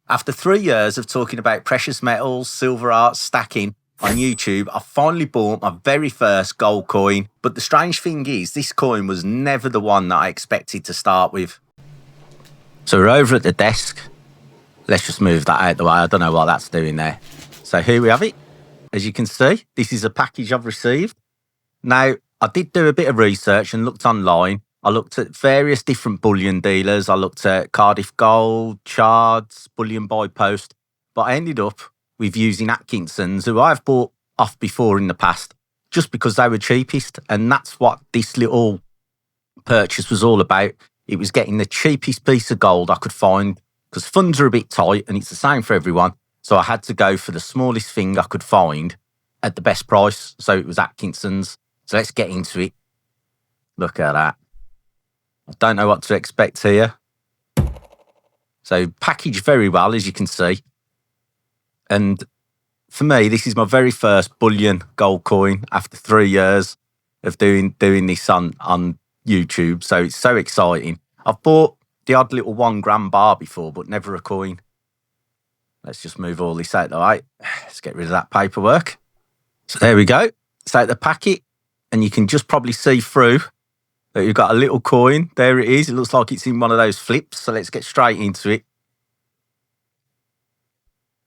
After 3 years of talking about precious metals, silver art, stacking on YouTube, I finally bought my very first gold coin. But the strange thing is, this coin was never the one that I expected to start with. So we're over at the desk. Let's just move that out the way. I don't know what that's doing there. So here we have it. As you can see, this is a package I've received. Now, I did do a bit of research and looked online. I looked at various different bullion dealers. I looked at Cardiff Gold, Chards, Bullion by Post. But I ended up with using Atkinson's, who I've bought off before in the past, just because they were cheapest. And that's what this little purchase was all about. It was getting the cheapest piece of gold I could find, because funds are a bit tight and it's the same for everyone. So I had to go for the smallest thing I could find at the best price. So it was Atkinson's. So let's get into it. Look at that. I don't know what to expect here. So packaged very well, as you can see. And for me, this is my very first bullion gold coin after 3 years of doing this on YouTube. So it's so exciting. I've bought the odd little 1 gram bar before, but never a coin. Let's just move all this out the way. Let's get rid of that paperwork. So there we go. It's out the packet. And you can just probably see through that you've got a little coin. There it is. It looks like it's in one of those flips. So let's get straight into it.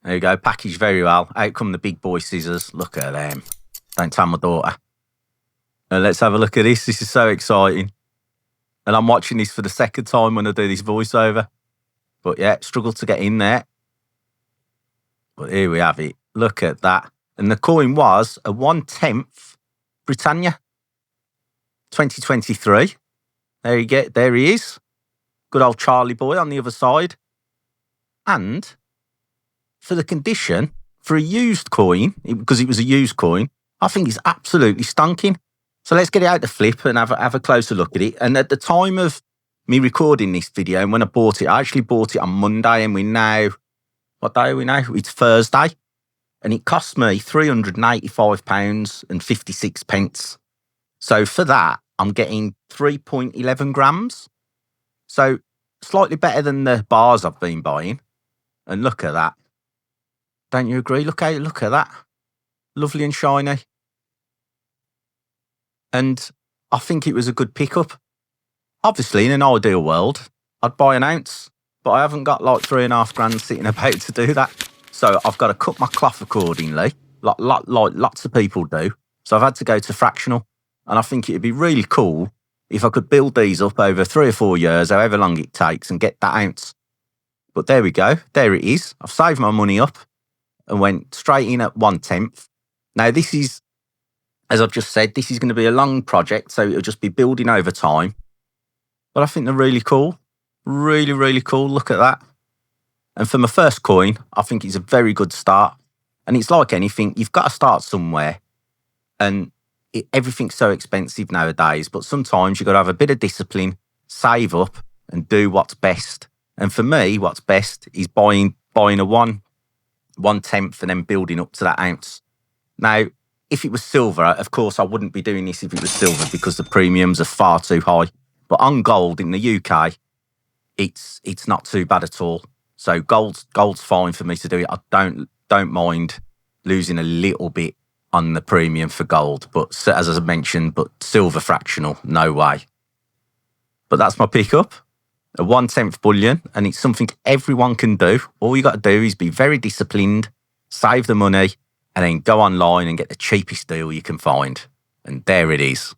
There you go. Packaged very well. Out come the big boy scissors. Look at them. Don't tell my daughter. And let's have a look at this. This is so exciting. And I'm watching this for the second time when I do this voiceover. But yeah, struggled to get in there. But here we have it. Look at that. And the coin was a 1/10 Britannia 2023. There you get. There he is. Good old Charlie boy on the other side. And for the condition, for a used coin, because it was a used coin, I think it's absolutely stunking. So let's get it out the flip and have a closer look at it. And at the time of me recording this video, and when I bought it, I actually bought it on Monday, and what day are we now? It's Thursday. And it cost me £385.56. So for that, I'm getting 3.11 grams. So slightly better than the bars I've been buying. And look at that. Don't you agree? Look at that. Lovely and shiny. And I think it was a good pickup. Obviously, in an ideal world, I'd buy an ounce, but I haven't got like 3.5 grand sitting about to do that. So I've got to cut my cloth accordingly, like lots of people do. So I've had to go to fractional. And I think it'd be really cool if I could build these up over 3 or 4 years, however long it takes, and get that ounce. But there we go. There it is. I've saved my money up and went straight in at 1/10. Now this is, as I've just said, this is going to be a long project. So it'll just be building over time. But I think they're really cool. Really, really cool. Look at that. And for my first coin, I think it's a very good start. And it's like anything, you've got to start somewhere. And everything's so expensive nowadays, but sometimes you've got to have a bit of discipline, save up, and do what's best. And for me, what's best is buying a 1/10 and then building up to that ounce. Now, if it was silver, of course, I wouldn't be doing this if it was silver, because the premiums are far too high. But on gold in the UK, it's not too bad at all. So gold's fine for me to do it. I don't mind losing a little bit on the premium for gold, but as I mentioned, but silver fractional, no way. But that's my pickup, a 1/10 bullion, and it's something everyone can do. All you got to do is be very disciplined, save the money, and then go online and get the cheapest deal you can find. And there it is.